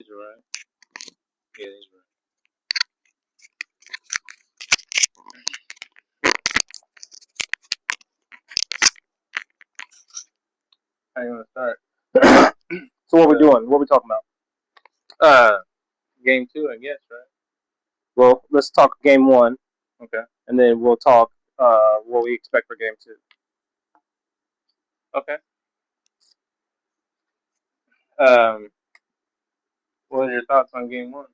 He's right. Yeah, he's right. How you gonna start? So what we doing? What we talking about? Uh, game two, I guess, right? Well, let's talk game one, Okay. and then we'll talk what we expect for game two. Okay. Um, what are your thoughts on game one?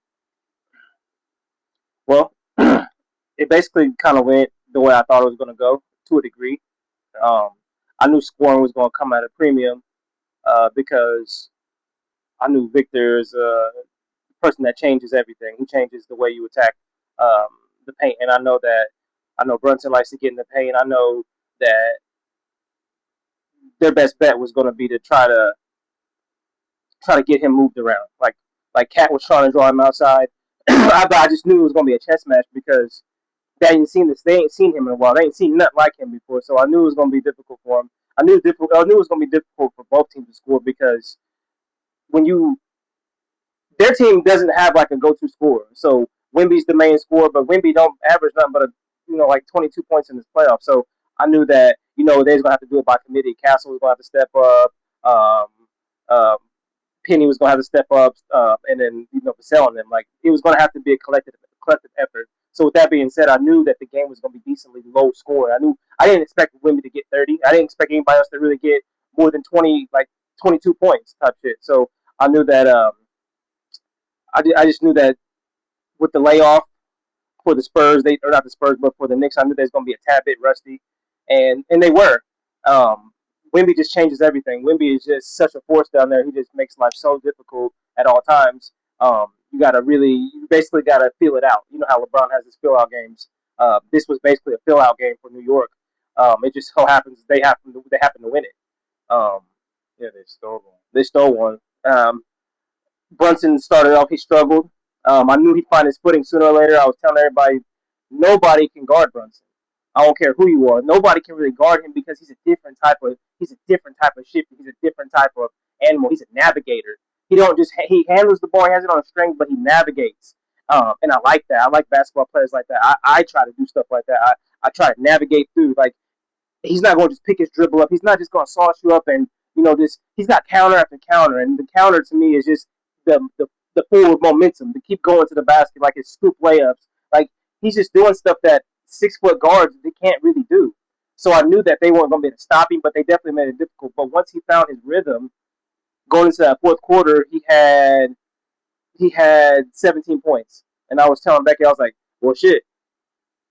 Well, it basically kind of went the way I thought it was going to go to a degree. Um, I knew scoring was going to come at a premium because I knew Victor is a person that changes everything. He changes the way you attack um, the paint, and I know Brunson likes to get in the paint. I know that their best bet was going to be to try to get him moved around. Like Cat was trying to draw him outside. I just knew it was gonna be a chess match because they ain't seen him in a while. They ain't seen nothing like him before. So I knew it was gonna be difficult for him. I knew it was gonna be difficult for both teams to score because when you their team doesn't have like a go-to scorer. So Wemby's the main scorer, but Wemby don't average nothing but like 22 points in this playoff. So I knew that they was gonna have to do it by committee. Castle was gonna have to step up. Um, um, Penny was gonna have to step up, and then Vassell on them. Like it was gonna have to be a collective effort. So with that being said, I knew that the game was gonna be decently low scoring. I didn't expect Wemby to get 30. I didn't expect anybody else to really get more than 20, like 22 points type shit. So I knew that. I just knew that with the layoff for the Spurs, they or not the Spurs, but for the Knicks, I knew they was gonna be a tad bit rusty, and they were. Um, Wemby just changes everything. Wemby is just such a force down there. He just makes life so difficult at all times. You basically gotta feel it out. You know how LeBron has his fill out games. This was basically a fill out game for New York. It just so happens they happen to win it. Um, Yeah, they stole one. they stole one. Brunson started off, he struggled. I knew he'd find his footing sooner or later. I was telling everybody, nobody can guard Brunson. I don't care who you are. Nobody can really guard him because he's a different type of shifter. He's a different type of animal. He's a navigator. He don't just he handles the ball, he has it on a string, but he navigates. And I like that. I like basketball players like that. I try to do stuff like that. I try to navigate through. Like he's not going to just pick his dribble up. He's not just going to sauce you up and just he's got counter after counter. And the counter to me is just the forward momentum to keep going to the basket like his scoop layups. Like he's just doing stuff that 6 foot guards they can't really do. So I knew that they weren't going to be able to stop him, but they definitely made it difficult. But once he found his rhythm, going into that fourth quarter, he had 17 points, and I was telling Becky, I was like, well, shit,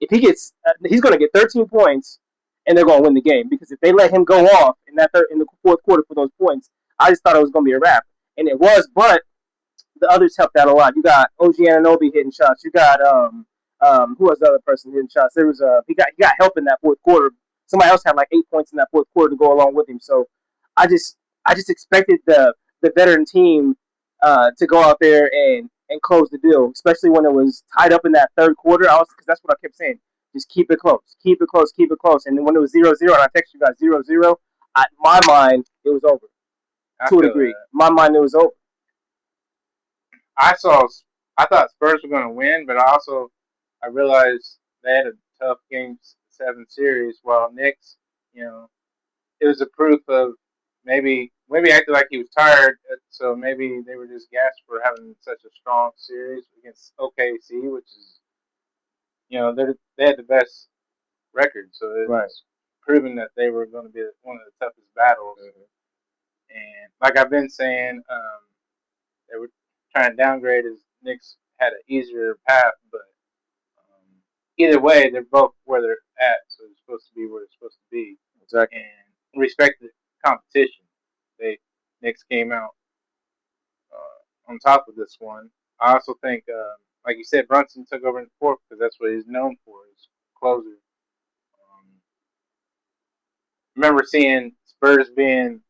if he's going to get 13 points, and they're going to win the game because if they let him go off in the fourth quarter for those points, I just thought it was going to be a wrap, and it was. But the others helped out a lot. You got OG Anunoby hitting shots. You got who was the other person hitting shots? There was he got help in that fourth quarter. Somebody else had like 8 points in that fourth quarter to go along with him. So I just I just expected the veteran team to go out there and close the deal, especially when it was tied up in that third quarter. Because that's what I kept saying. Just keep it close, keep it close, keep it close. And then when it was 0-0, and I texted you guys 0-0, my mind it was over I to a feel degree. that. My mind it was over. I saw. I thought Spurs were gonna win, but I realized they had a tough game seven series. While Knicks, you know, it was a proof of maybe acted like he was tired, so maybe they were just gassed for having such a strong series against OKC, which is they had the best record, so Right. it's proven that they were going to be one of the toughest battles. Mm-hmm. And like I've been saying, they were trying to downgrade as Knicks had an easier path, but either way, they're both where they're at, so they're supposed to be where they're supposed to be. Exactly. And respect the competition. They Knicks came out on top of this one. I also think, like you said, Brunson took over in the fourth because that's what he's known for, is closer. Remember seeing Spurs being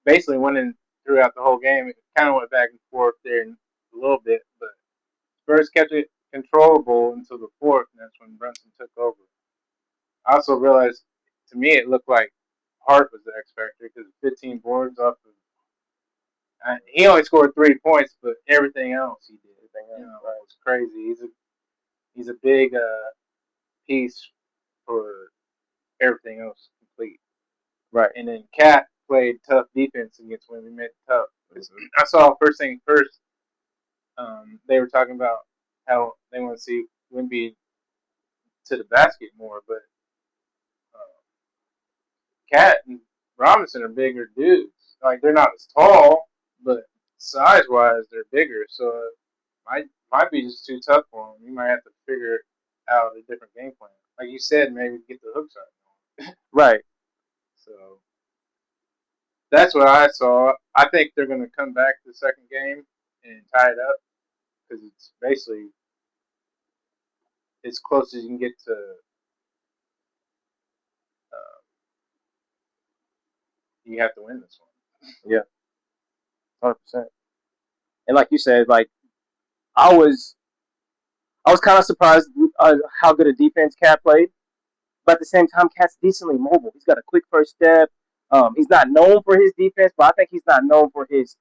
basically winning throughout the whole game. It kind of went back and forth there a little bit, but Spurs kept it controllable until the fourth, and that's when Brunson took over. I also realized, to me, it looked like Hart was the X factor because 15 boards off of He only scored 3 points, but everything else he did, Right. was crazy. He's a big piece for everything else complete. Right. And then Cat played tough defense against Wimby, made it tough. I saw first thing first. They were talking about how they want to see Wimby to the basket more, but Cat and Robinson are bigger dudes. Like they're not as tall, but size wise they're bigger. So it might be just too tough for him. You might have to figure out a different game plan. Like you said, maybe get the hooks out. Right. So that's what I saw. I think they're going to come back to the second game and tie it up because it's basically as close as you can get to. Uh, you have to win this one. Yeah. 100%. And like you said, like I was, I was kind of surprised how good a defense Cat played. But at the same time, Cat's decently mobile. He's got a quick first step. He's not known for his defense, but I think he's not known for his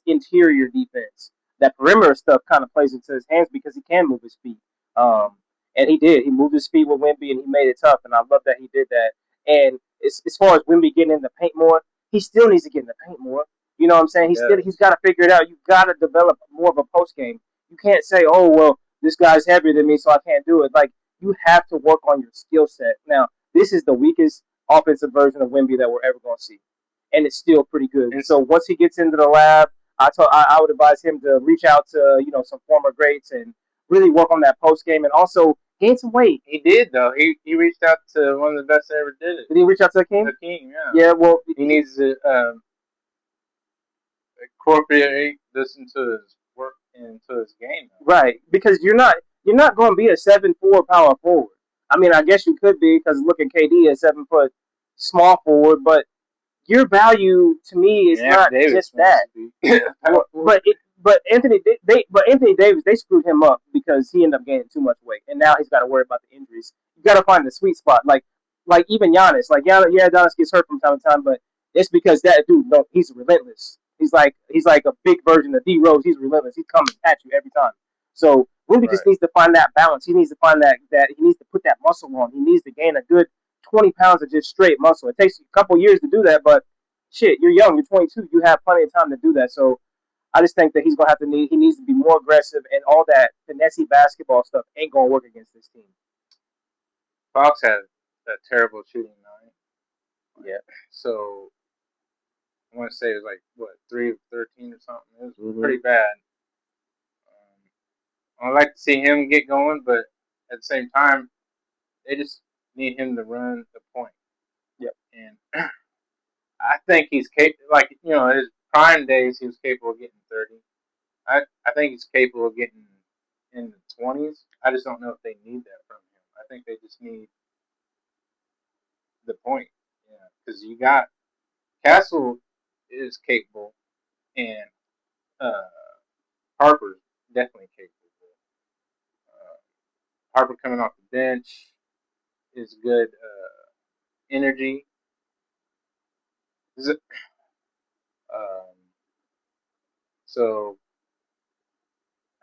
interior defense. That perimeter stuff kind of plays into his hands because he can move his feet. Um, and he did. He moved his feet with Wimby, and he made it tough. And I love that he did that. And as far as Wimby getting in the paint more, he still needs to get in the paint more. You know what I'm saying? He's got to figure it out. You've got to develop more of a post game. You can't say, oh well, this guy's heavier than me, so I can't do it. Like you have to work on your skill set. Now, this is the weakest offensive version of Wimby that we're ever going to see, and it's still pretty good. And so once he gets into the lab, I would advise him to reach out to some former greats and really work on that post game and also gain some weight. He did though. He reached out to one of the best that ever did it. Did he reach out to Hakeem? Hakeem, yeah. Yeah, well, he needs to incorporate this into his work and into his game. Though. Right, because you're not going to be a 7'4" power forward. I mean, I guess you could be because look at KD at 7 foot small forward, but your value to me is not just that. But Anthony Davis, they screwed him up because he ended up gaining too much weight, and now he's got to worry about the injuries. You got to find the sweet spot, like even Giannis. Like Giannis gets hurt from time to time, but it's because that dude, no, he's relentless. He's like a big version of D Rose. He's relentless. He's coming at you every time. So Wimby just needs to find that balance. He needs to find that he needs to put that muscle on. He needs to gain a good 20 pounds of just straight muscle. It takes a couple years to do that, but shit, you're young, you're 22, you have plenty of time to do that. So I just think that he needs to be more aggressive, and all that finesse basketball stuff ain't gonna work against this team. Fox had a terrible shooting night. Yeah. So I want to say it was like what 3 of 13 or something. It was pretty bad. I'd like to see him get going, but at the same time, they just need him to run the point. Yep. And I think he's capable. Like his prime days, he was capable of getting 30. I think he's capable of getting in the 20s. I just don't know if they need that from him. I think they just need the point. Yeah, because you got Castle is capable, and Harper's definitely capable. Harper coming off the bench is good energy. Is it? So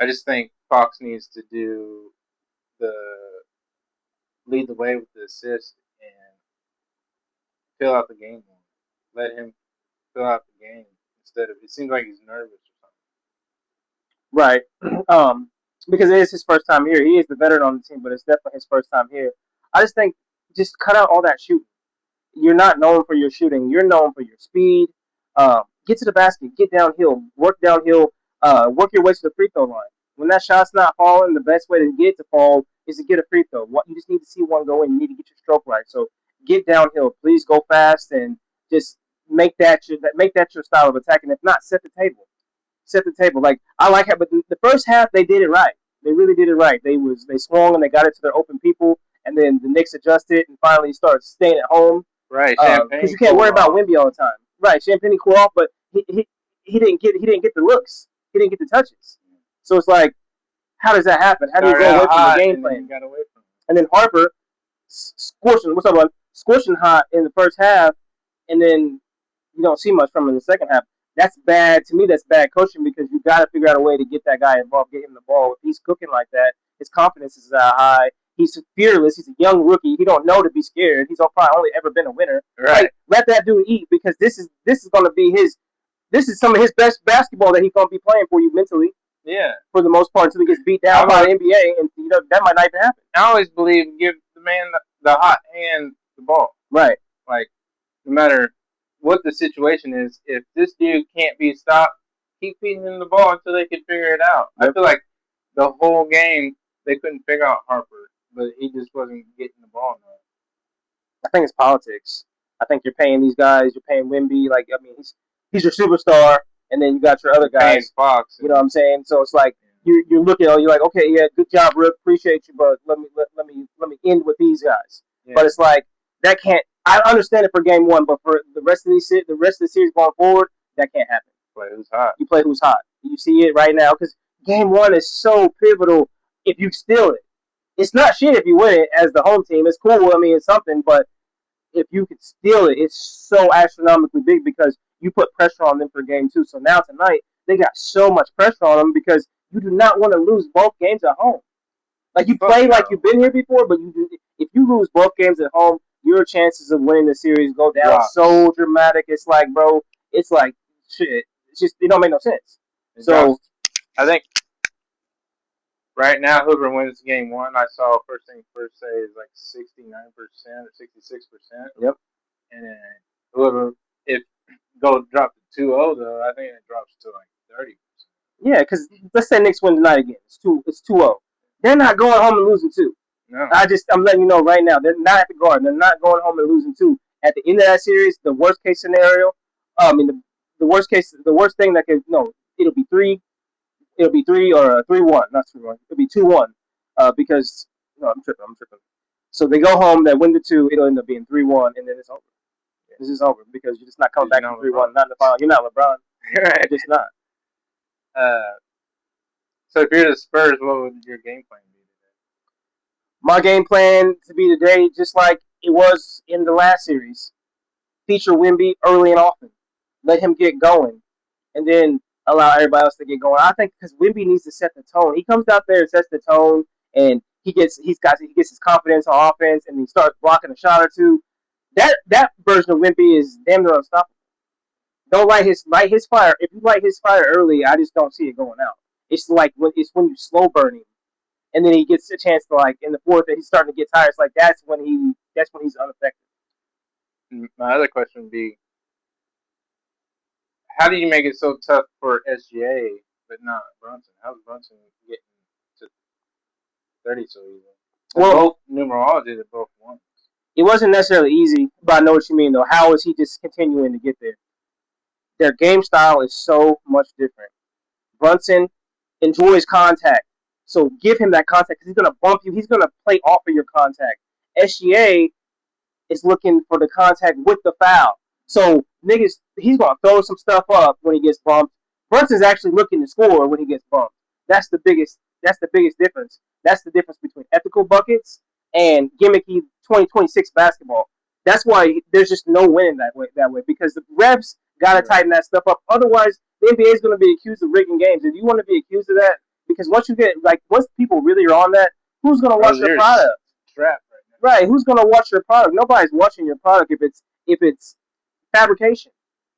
I just think Fox needs to do the lead the way with the assist and fill out the game more. Let him fill out the game instead of it seems like he's nervous or Right. Because it is his first time here. He is the veteran on the team, but it's definitely his first time here. I just think just cut out all that shooting. You're not known for your shooting. You're known for your speed. Get to the basket. Get downhill. Work downhill. Work your way to the free throw line. When that shot's not falling, the best way to get it to fall is to get a free throw. You just need to see one go in. You need to get your stroke right. So get downhill. Please go fast and just make that your style of attack. And if not, set the table. Set the table. Like I like it, but the first half they did it right. They really did it right. They swung and they got it to their open people, and then the Knicks adjusted and finally started staying at home. right. Because you can't worry about Wimby all the time. Right, Champagne cool off, but he didn't get the looks. He didn't get the touches. So it's like, how does that happen? How do you go away from the game plan? And then Harper scorching. What's up, bud? Scorching hot in the first half, and then you don't see much from him in the second half. That's bad. To me, that's bad coaching because you got to figure out a way to get that guy involved, get him the ball. If he's cooking like that, his confidence is high. He's fearless. He's a young rookie. He don't know to be scared. He's probably only ever been a winner. Right. Like, let that dude eat because this is going to be his. This is some of his best basketball that he's going to be playing for you mentally. Yeah. For the most part, until he gets beat down by the NBA, and that might not even happen. I always believe give the man the hot hand the ball. Right. Like, no matter what the situation is, if this dude can't be stopped, keep feeding him the ball until they can figure it out. Yep. I feel like the whole game they couldn't figure out Harper, but he just wasn't getting the ball enough. I think it's politics. I think you're paying these guys. You're paying Wemby. Like, I mean, he's your superstar, and then you got your other guys. Fox, you know what I'm saying? So it's like you're looking. You're like, okay, yeah, good job, Rick. Appreciate you, but let me end with these guys. Yeah. But it's like that can't. I understand it for game one, but for the rest of the series going forward, that can't happen. Play who's hot. You play who's hot. You see it right now because game one is so pivotal. If you steal it, it's not shit if you win it as the home team. It's cool. I mean, it's something, but if you could steal it, it's so astronomically big because you put pressure on them for game two. So now tonight, they got so much pressure on them because you do not want to lose both games at home. Like, you play like you've been here before, but if you lose both games at home, your chances of winning the series go down so dramatic. It's like, bro, it's like, shit. It's just, it don't make no sense. So, I think right now, whoever wins game one, I saw first thing first say is like 69% or 66%. Yep. And then whoever, if drop to 2-0 though, I think it drops to like 30%. Yeah, because let's say Knicks win tonight again. It's 2-0. They're not going home and losing two. No. I'm letting you know right now. They're not at the Garden. They're not going home and losing two. At the end of that series, the worst case scenario, the worst thing that could, no, it'll be three or 3-1, not 3-1. It'll be 2-1, because no, I'm tripping. So they go home, they win the two. It'll end up being 3-1, and then it's over. This is over because you're just not coming back from 3-1. Not in the final. You're not LeBron. Right. You're just not. So if you're the Spurs, what would your game plan be today? My game plan to be today, just like it was in the last series, feature Wemby early and often. Let him get going, and then allow everybody else to get going. I think because Wemby needs to set the tone. He comes out there and sets the tone, and he gets his confidence on offense, and he starts blocking a shot or two. That version of Wemby is damn near unstoppable. Don't light his fire. If you light his fire early, I just don't see it going out. It's like when you slow burn him, and then he gets a chance to, like, in the fourth, and he's starting to get tired. It's like that's when he's ineffective. My other question would be, how do you make it so tough for SGA but not Brunson? How's Brunson getting to 30 so easily? Well, both numerology, they both won. It wasn't necessarily easy, but I know what you mean, though. How is he just continuing to get there? Their game style is so much different. Brunson enjoys contact, so give him that contact because he's going to bump you. He's going to play off of your contact. SGA is looking for the contact with the foul. So niggas, he's going to throw some stuff up when he gets bumped. Brunson's actually looking to score when he gets bumped. That's the biggest difference. That's the difference between ethical buckets and gimmicky 2026 basketball. That's why there's just no winning that way because the refs got to tighten that stuff up. Otherwise, the NBA is going to be accused of rigging games. If you want to be accused of that, because once people really are on that, who's going to watch your product? Trap right? Who's going to watch your product? Nobody's watching your product if it's fabrication.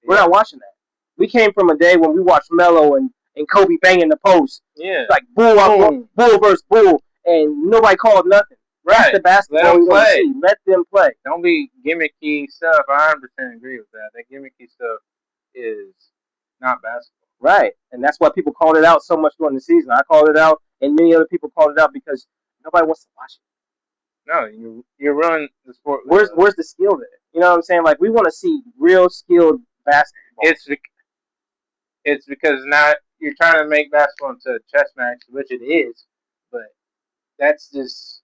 We're not watching that. We came from a day when we watched Melo and Kobe banging the post. Yeah. Like bull versus bull, and nobody called nothing. That's the basketball we want to see. Let them play. Don't be gimmicky stuff. I 100% agree with that. That gimmicky stuff is not basketball. Right. And that's why people called it out so much during the season. I called it out, and many other people called it out because nobody wants to watch it. No, you're ruining the sport. Where's the skill there? You know what I'm saying? Like, we want to see real skilled basketball. It's because now you're trying to make basketball into a chess match, which it is, but that's just,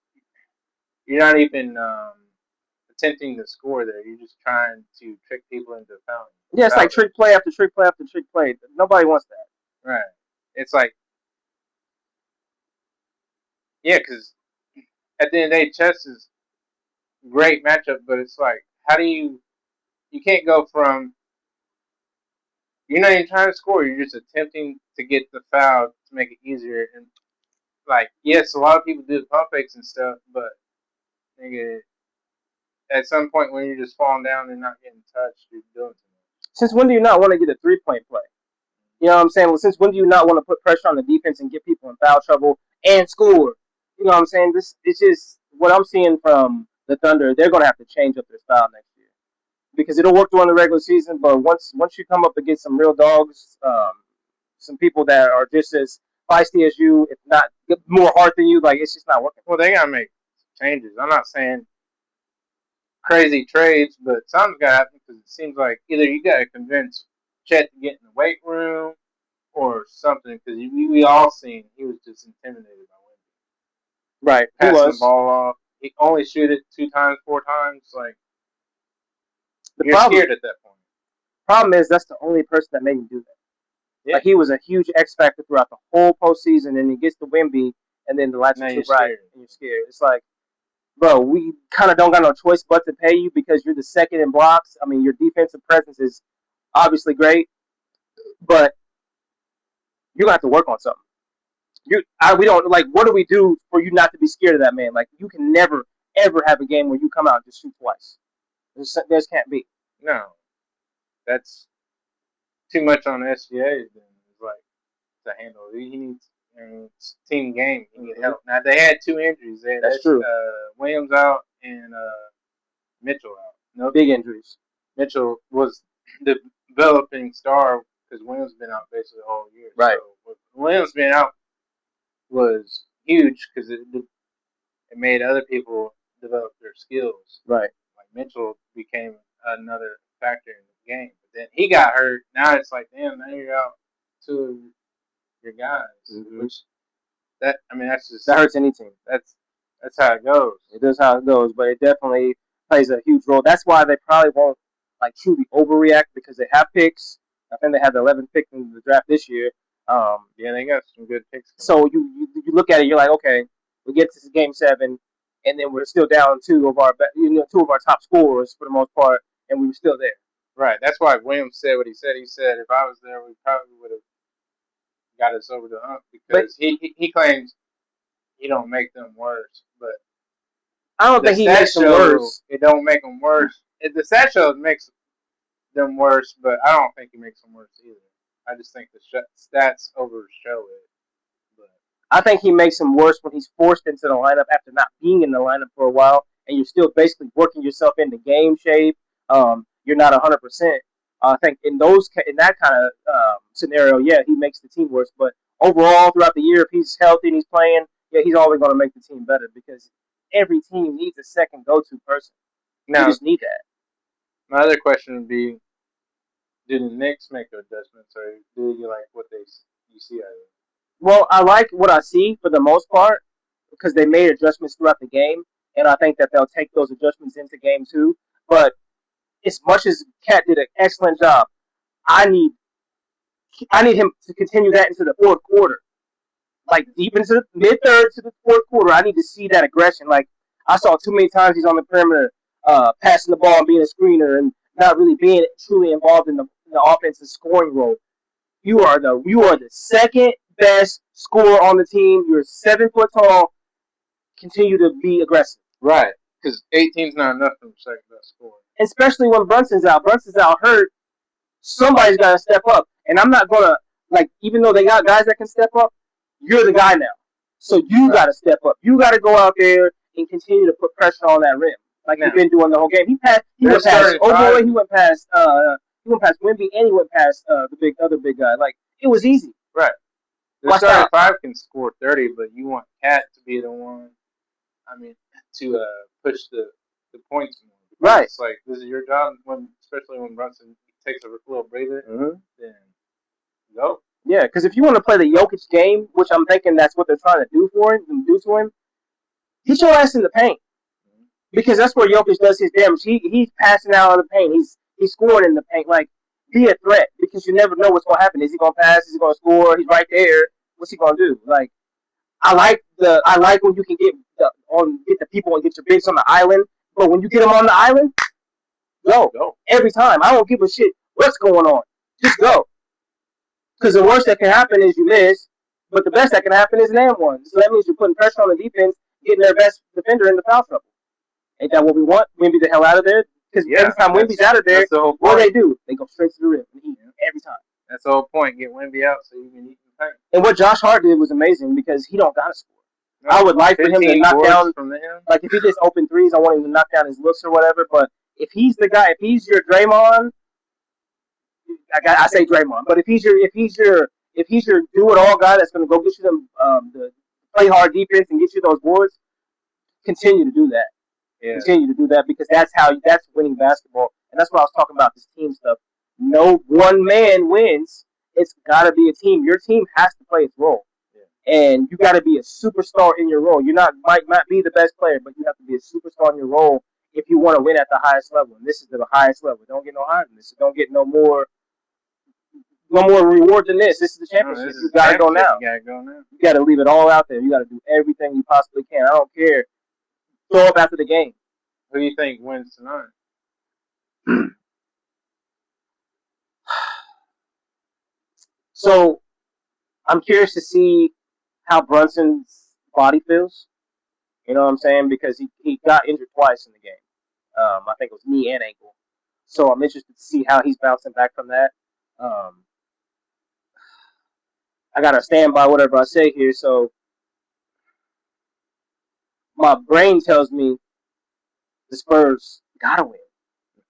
you're not even attempting to score there. You're just trying to trick people into fouling. Yeah, it's like trick play after trick play after trick play. Nobody wants that. Right. It's like, yeah, because at the end of the day, chess is a great matchup, but it's like, how do you can't go from You're not even trying to score. You're just attempting to get the foul to make it easier. And like, yes, a lot of people do pump fakes and stuff, but nigga, at some point when you're just falling down and not getting touched, you're doing too much. Since when do you not want to get a 3-point play? You know what I'm saying? Well, since when do you not want to put pressure on the defense and get people in foul trouble and score? You know what I'm saying? This it's just what I'm seeing from the Thunder. They're going to have to change up their style next year because it'll work during the regular season, but once you come up against some real dogs, some people that are just as feisty as you, if not more hard than you, like it's just not working. Well, they gotta make changes. I'm not saying crazy trades, but something's gotta happen because it seems like either you gotta convince Chet to get in the weight room or something because we all seen he was just intimidated by Wemby. Right, he Passing the was. ball off. He only shoot it 2 times, 4 times. Like The you're scared at that point. problem is that's the only person that made him do that. Yeah. Like he was a huge X factor throughout the whole postseason, and he gets to Wemby, and then the lights are too bright, and you're scared. It's like, bro, we kind of don't got no choice but to pay you because you're the second in blocks. I mean, your defensive presence is obviously great, but you have to work on something. We don't like. What do we do for you not to be scared of that man? Like you can never ever have a game where you come out and just shoot twice. There can't be. No, that's too much on the SGA. Then it's like to handle. He needs. It's team game. He needs help. Now they had 2 injuries. They had That's true. Williams out and Mitchell out. No big injuries. Mitchell was the developing star because Williams been out basically the whole year. Right. So Williams being out was huge because it made other people develop their skills. Right. Like Mitchell became another factor in the game. But then he got hurt. Now it's like, damn, now you're out 2 of your guys. Mm-hmm. Which that's just that hurts any team. That's how it goes. It is how it goes, but it definitely plays a huge role. That's why they probably won't like truly overreact because they have picks. I think they had the 11th pick in the draft this year. Yeah, they got some good picks. So you look at it, you're like, okay, we get to Game 7, and then we're still down two of our top scorers for the most part, and we were still there. Right. That's why Williams said what he said. He said if I was there, we probably would have got us over the hump because he claims he don't make them worse, but I don't think he makes them worse. It don't make them worse. The stat show makes them worse, but I don't think he makes them worse either. I just think the stats overshow it. But I think he makes them worse when he's forced into the lineup after not being in the lineup for a while, and you're still basically working yourself into game shape. You're not 100%. I think in that kind of scenario, yeah, he makes the team worse. But overall, throughout the year, if he's healthy and he's playing, yeah, he's always going to make the team better because every team needs a second go-to person. You just need that. My other question would be, do the Knicks make adjustments, or do you like what you see out of it? Well, I like what I see for the most part because they made adjustments throughout the game, and I think that they'll take those adjustments into Game 2. But as much as Cat did an excellent job, I need him to continue that into the fourth quarter. Like deep into the mid-third to the fourth quarter, I need to see that aggression. Like I saw too many times he's on the perimeter, passing the ball and being a screener and not really being truly involved in the offensive scoring role. You are the second best scorer on the team. You're 7 foot tall. Continue to be aggressive. Right, because 18's not enough for the second best scorer. Especially when Brunson's out. Brunson's out hurt. Somebody's got to step up. And I'm not going to, like, even though they got guys that can step up, you're the guy now. So you got to step up. You got to go out there and continue to put pressure on that rim. Like you've been doing the whole game. He went past Oboy, he went past Wemby, and he went past the other big guy. Like, it was easy. Right. The starting 5 can score 30, but you want Cat to be the one, to push the points more. Right. It's like, this is your job, especially when Brunson takes a little breather, then go. Yeah, because if you want to play the Jokic game, which I'm thinking that's what they're trying to do to him, get your ass in the paint. Because that's where Jokic does his damage. He's passing out of the paint. He's scoring in the paint. Like, be a threat because you never know what's going to happen. Is he going to pass? Is he going to score? He's right there. What's he going to do? Like, I like when you can get the people and get your bigs on the island. But when you get them on the island, go every time. I don't give a shit what's going on. Just go. Because the worst that can happen is you miss, but the best that can happen is an and one. So that means you're putting pressure on the defense, getting their best defender in the foul trouble. Ain't that what we want? Wimby the hell out of there? Because every time Wimby's out of there, the what do? They go straight to the rim and eat every time. That's the whole point. Get Wimby out so you can eat the paint. And what Josh Hart did was amazing because he don't got to score. No, I would like for him to knock down, like if he just open threes, I want him to knock down his looks or whatever. But if he's the guy, if he's your Draymond, I say Draymond, but if he's your do it all guy that's going to go get you them the play hard defense and get you those boards, continue to do that. Yeah. Continue to do that because that's winning basketball, and that's what I was talking about, this team stuff. No one man wins. It's got to be a team. Your team has to play its role. And you got to be a superstar in your role. You might not be the best player, but you have to be a superstar in your role if you want to win at the highest level. And this is the highest level. Don't get no higher than this. Don't get no more reward than this. This is the championship. You got to go now. You got to leave it all out there. You got to do everything you possibly can. I don't care. Throw up after the game. Who do you think wins tonight? So, I'm curious to see how Brunson's body feels. You know what I'm saying? Because he got injured twice in the game. I think it was knee and ankle. So I'm interested to see how he's bouncing back from that. I got to stand by whatever I say here. So my brain tells me the Spurs got to win.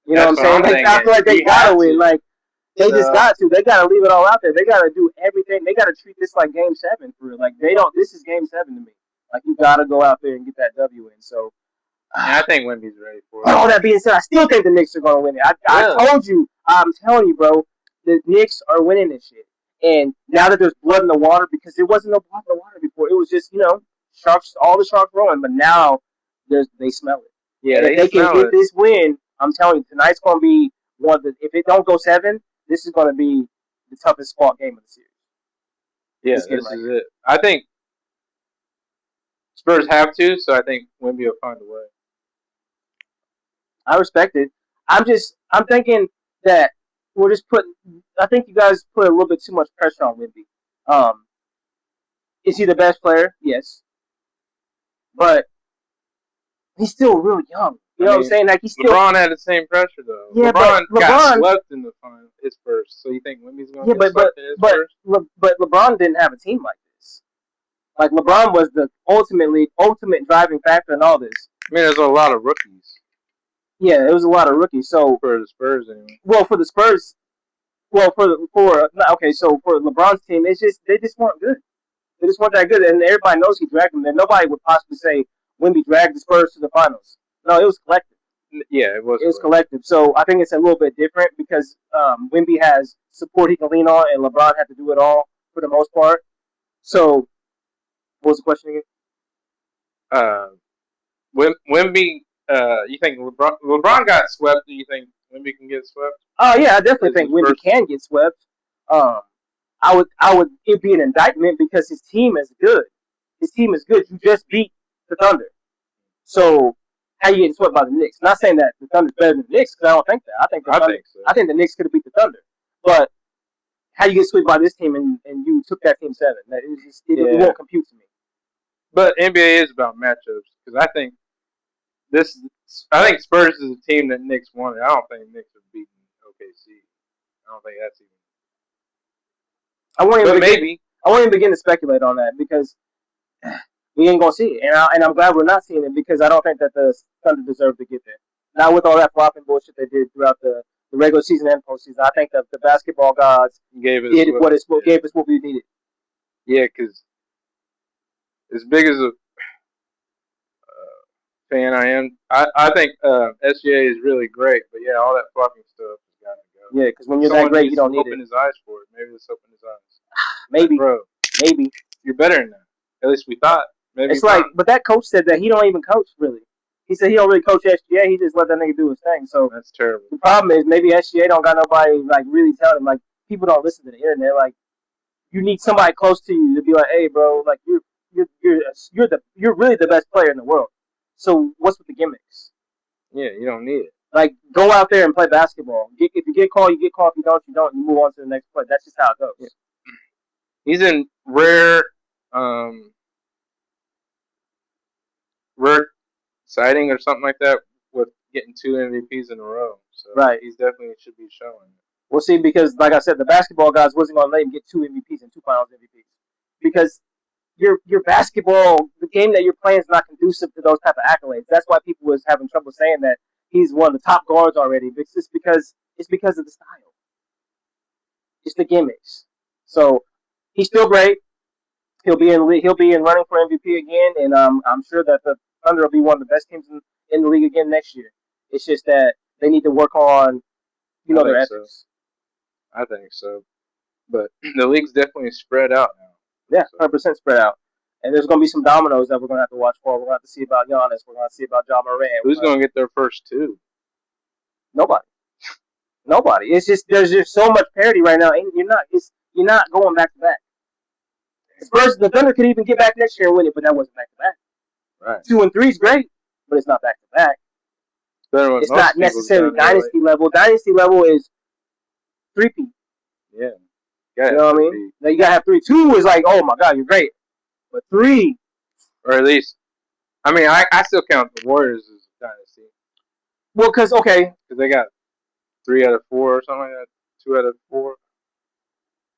You know what I'm saying? I feel like they got to win. Like, they just got to. They got to leave it all out there. They got to do everything. They got to treat this like Game 7 for real. Like, this is Game 7 to me. Like, you got to go out there and get that W in. So, I think Wemby's ready for it. All that being said, I still think the Knicks are going to win it. I told you. I'm telling you, bro. The Knicks are winning this shit. And now that there's blood in the water, because there wasn't no blood in the water before. It was just, sharks, all the sharks rowing. But now they smell it. Yeah, and if they can get this win, I'm telling you, tonight's going to be one of the. If it don't go 7, this is going to be the toughest fought game of the series. Yeah, this is it. I think Spurs have to, so I think Wemby will find a way. I respect it. I'm thinking that we're just I think you guys put a little bit too much pressure on Wemby. Is he the best player? Yes. But he's still real young. You know what I'm saying? Like, LeBron had the same pressure though. Yeah, LeBron got swept in the final, his first. So you think Wemby's going to get swept in his first? But LeBron didn't have a team like this. Like, LeBron was the ultimate driving factor in all this. I mean, there's a lot of rookies. Yeah, it was a lot of rookies. So for the Spurs, anyway. Well, for the Spurs, so for LeBron's team, they just weren't good. They just weren't that good, and everybody knows he dragged them. And nobody would possibly say Wemby dragged the Spurs to the finals. No, it was collective. Yeah, it was. It was collective. So I think it's a little bit different because Wemby has support he can lean on, and LeBron had to do it all for the most part. So, what was the question again? Wemby. You think LeBron got swept? Do you think Wemby can get swept? Oh yeah, I definitely think Wemby can get swept. I would. It'd be an indictment because his team is good. His team is good. You just beat the Thunder, so how you getting swept by the Knicks? Not saying that the Thunder's better than the Knicks because I don't think that. I think the Knicks could have beat the Thunder, but how you get swept by this team and you took that team 7? It won't compute to me. But NBA is about matchups because I think Spurs is a team that Knicks wanted. I don't think Knicks have beaten OKC. I don't think that's even. I won't even begin to speculate on that because we ain't gonna see it, and I'm glad we're not seeing it because I don't think that the Thunder deserve to get there. Not with all that flopping bullshit they did throughout the regular season and postseason. I think that the basketball gods gave us what we needed. Yeah, because as big as a fan I am, I think SGA is really great, but yeah, all that flopping stuff has got to go. Yeah, because when you're that great, you don't need open his eyes for it. Maybe let's open his eyes. Maybe, bro. Maybe you're better than that. At least we thought. Maybe it's like, but that coach said that he don't even coach really. He said he don't really coach SGA. He just let that nigga do his thing. So that's terrible. The problem is maybe SGA don't got nobody like really telling him. Like, people don't listen to the internet. Like, you need somebody close to you to be like, hey, bro, like you're really the best player in the world. So what's with the gimmicks? Yeah, you don't need it. Like, go out there and play basketball. If you get called, you get called. If you don't, you don't. You move on to the next play. That's just how it goes. Yeah. He's in rare sighting or something like that with getting 2 MVPs in a row. So Right. he's definitely should be showing. We'll see because, like I said, the basketball guys wasn't going to let him get 2 MVPs and 2 Finals MVPs because your basketball, the game that you're playing is not conducive to those type of accolades. That's why people was having trouble saying that he's one of the top guards already. It's because of the style. It's the gimmicks. So he's still great. He'll be in running for MVP again, and I'm sure that the Thunder will be one of the best teams in the league again next year. It's just that they need to work on their ethics. So. I think so, but the league's definitely spread out now. Yeah, 100% spread out. And there's going to be some dominoes that we're going to have to watch for. We're going to have to see about Giannis. We're going to see about John Moran. Who's going to get their first 2? Nobody. Nobody. It's just there's just so much parity right now, and you're not going back to back. The Thunder could even get back next year and win it, but that wasn't back to back. Right. 2 and 3 is great, but it's not back to back. It's not necessarily dynasty level. Dynasty level is 3-peat. Yeah. You know what I mean? Now you gotta have 3. 2 is like, oh my god, you're great. But 3, or at least, I mean, I still count the Warriors as dynasty. Well, because they got 3 out of 4 or something like that. 2 out of 4.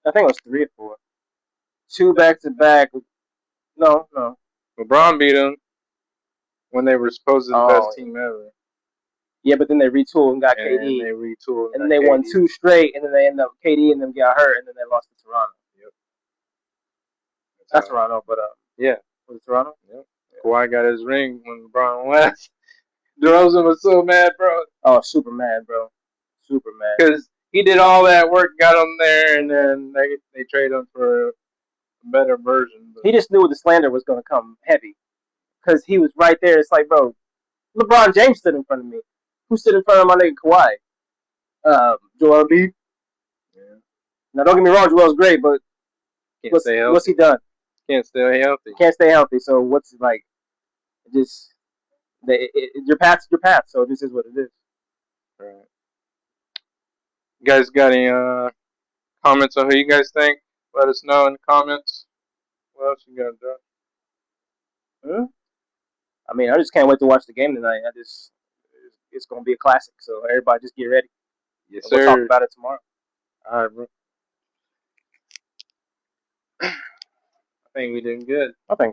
I think it was 3 or 4. 2 back to back. No. LeBron beat them when they were supposedly the best team ever. Yeah, but then they retooled and got KD. And they retooled. And then they won 2 straight, and then they ended up KD and them got hurt, and then they lost to Toronto. Yep. That's Toronto, but yeah. Was it Toronto? Yep. Kawhi got his ring when LeBron left. DeRozan was so mad, bro. Oh, super mad, bro. Super mad. Because he did all that work, got him there, and then they traded him for a better version. But he just knew the slander was going to come heavy. Because he was right there. It's like, bro, LeBron James stood in front of me. Who stood in front of my nigga Kawhi? Joel Embiid. Yeah. Now, don't get me wrong, Joel's great, but what's he done? Can't stay healthy. Can't stay healthy. So what's it like? Just your path's your path. So this is what it is. Right. You guys got any comments on who you guys think? Let us know in the comments. What else you got, Josh? I mean, I just can't wait to watch the game tonight. It's going to be a classic. So everybody just get ready. Yes, sir. We'll talk about it tomorrow. All right, bro. I think we did good. I think so.